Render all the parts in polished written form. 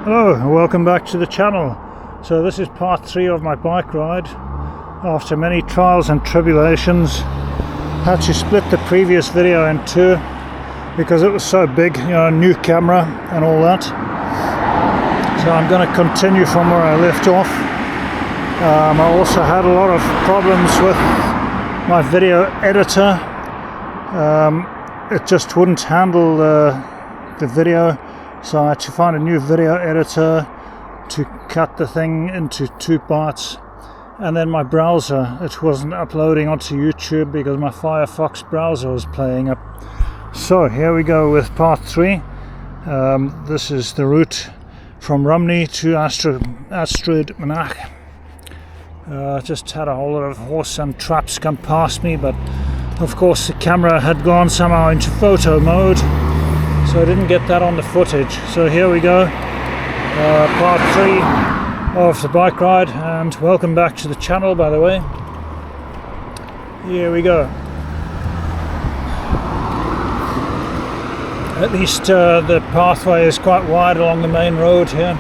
Hello and welcome back to the channel. So this is part 3 of my bike ride. After many trials and tribulations, had to split the previous video in two because it was so big, you know, new camera and all that. So I'm going to continue from where I left off. I also had a lot of problems with my video editor. It just wouldn't handle the video. So I had to find a new video editor to cut the thing into 2 parts. And then my browser, it wasn't uploading onto YouTube because my Firefox browser was playing up. So here we go with part 3. This is the route from Rhymney to Ystrad Mynach. Just had a whole lot of horse and traps come past me, but of course the camera had gone somehow into photo mode. So I didn't get that on the footage. So here we go, part 3 of the bike ride, and welcome back to the channel, by the way. Here we go. At least the pathway is quite wide along the main road here.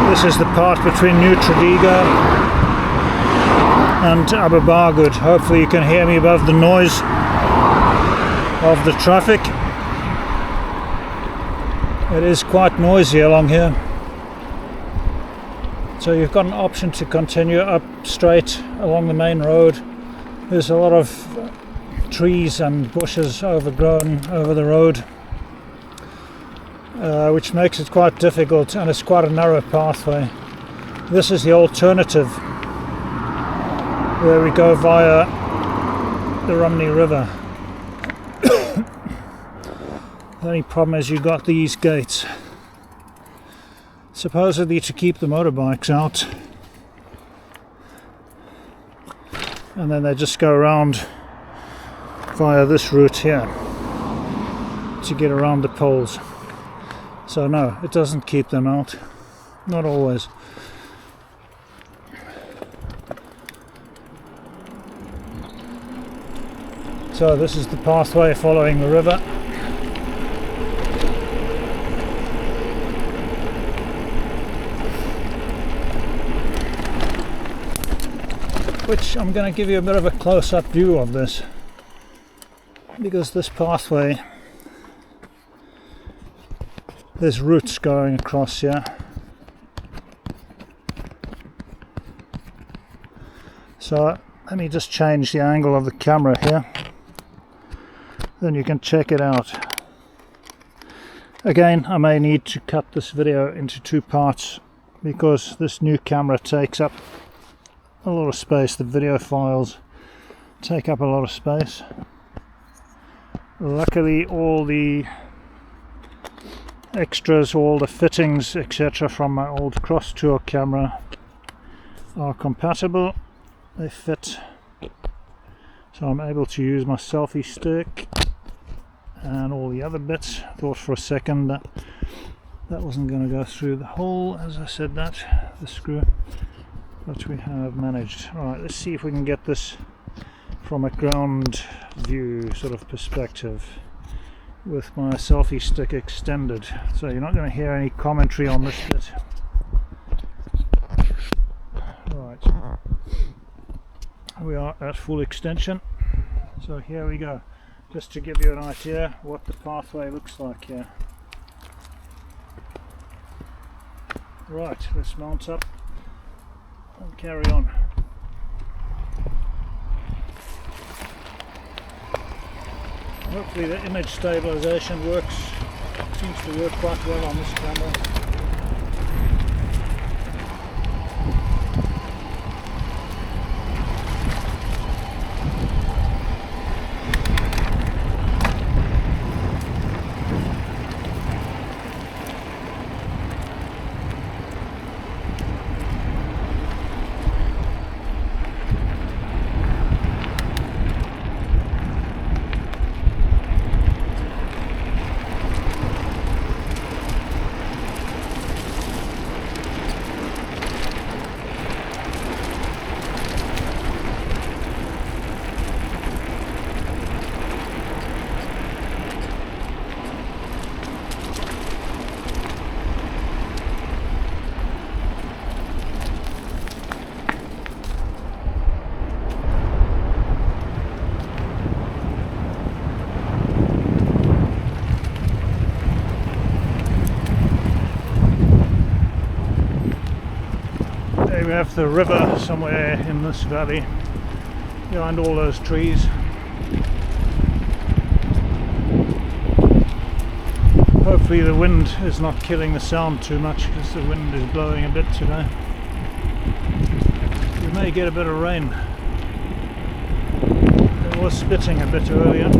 This is the part between Ystrad and Bargoed. Hopefully you can hear me above the noise of the traffic. It is quite noisy along here. So you've got an option to continue up straight along the main road. There's a lot of trees and bushes overgrown over the road, which makes it quite difficult, and it's quite a narrow pathway. This is the alternative, where we go via the Rhymney River. The only problem is you've got these gates, supposedly to keep the motorbikes out, and then they just go around via this route here to get around the poles. So no, it doesn't keep them out, not always. So this is the pathway following the river. Which I'm going to give you a bit of a close-up view of this, because this pathway, there's roots going across here. So let me just change the angle of the camera here, then you can check it out. Again, I may need to cut this video into 2 parts because this new camera takes up a lot of space. The video files take up a lot of space. Luckily all the extras, all the fittings etc. from my old cross tour camera are compatible. They fit, so I'm able to use my selfie stick and all the other bits. Thought for a second that wasn't going to go through the hole as I said that, the screw, but we have managed. Alright, let's see if we can get this from a ground view sort of perspective with my selfie stick extended, so you're not going to hear any commentary on this bit. Right, we are at full extension, so here we go, just to give you an idea what the pathway looks like here. Right, let's mount up and carry on. Hopefully the image stabilization works, seems to work quite well on this camera. have the river somewhere in this valley behind all those trees. Hopefully the wind is not killing the sound too much, because the wind is blowing a bit today. We may get a bit of rain. It was spitting a bit earlier.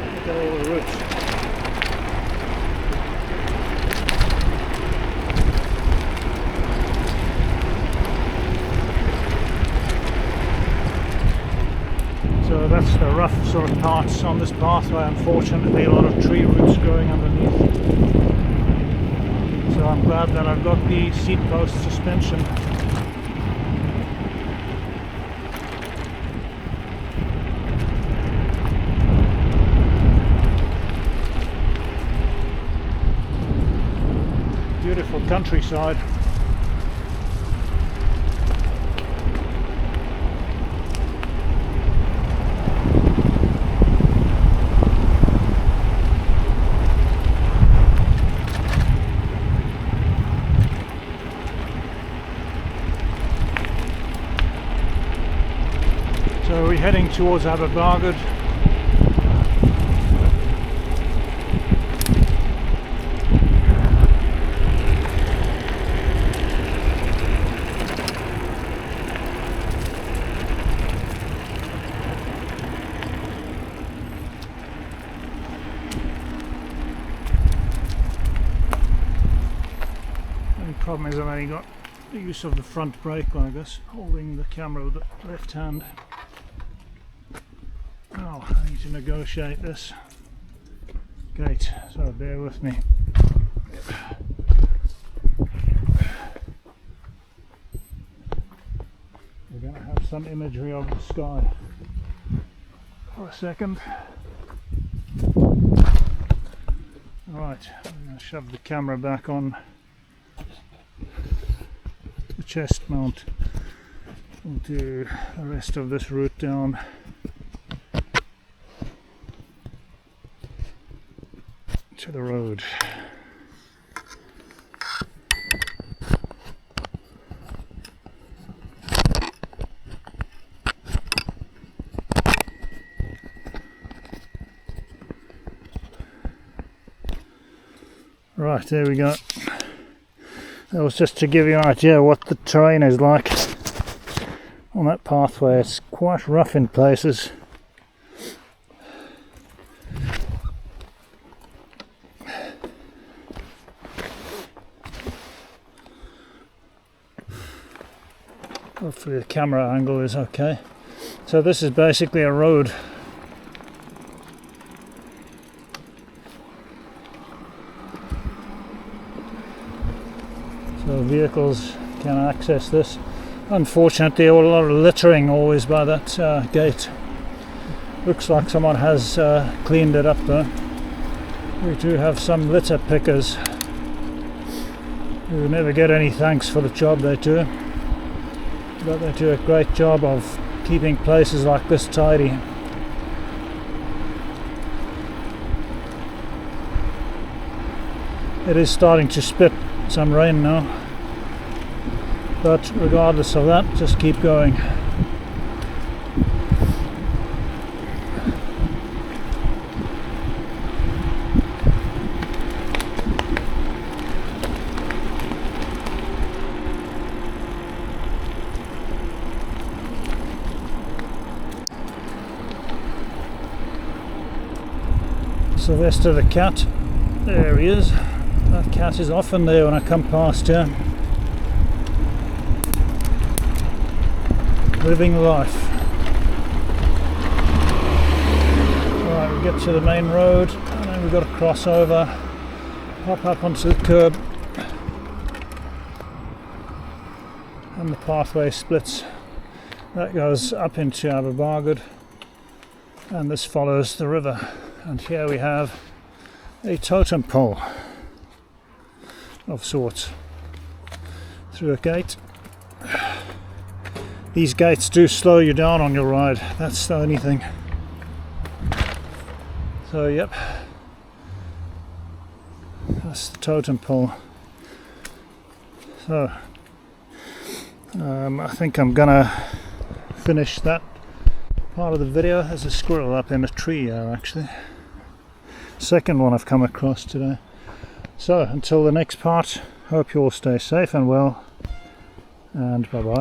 Look at all the roots. So that's the rough sort of parts on this pathway. Unfortunately, a lot of tree roots growing underneath. So I'm glad that I've got the seat post suspension. Beautiful countryside. So we're heading towards Bargoed. The problem is I've only got the use of the front brake, I guess, holding the camera with the left hand. Oh, I need to negotiate this gate, so bear with me. We're going to have some imagery of the sky for a second. Alright, I'm going to shove the camera back on the chest mount. We'll do the rest of this route down to the road. Right, there we go. That was just to give you an idea what the terrain is like on that pathway. It's quite rough in places. Hopefully the camera angle is okay. So this is basically a road. So vehicles can access this. Unfortunately, a lot of littering always by that gate. Looks like someone has cleaned it up though. We do have some litter pickers who never get any thanks for the job they do. But they do a great job of keeping places like this tidy. It is starting to spit some rain now, but regardless of that, just keep going. Sylvester the cat, there he is. That cat is often there when I come past here, living life. Alright, we get to the main road and then we've got to cross over, hop up onto the curb, and the pathway splits. That goes up into Bargoed, and this follows the river. And here we have a totem pole of sorts through a gate. these gates do slow you down on your ride. That's the only thing. So yep, that's the totem pole. So I think I'm gonna finish that part of the video. There's a squirrel up in a tree here actually. Second one I've come across today. So until the next part, hope you all stay safe and well, and bye bye.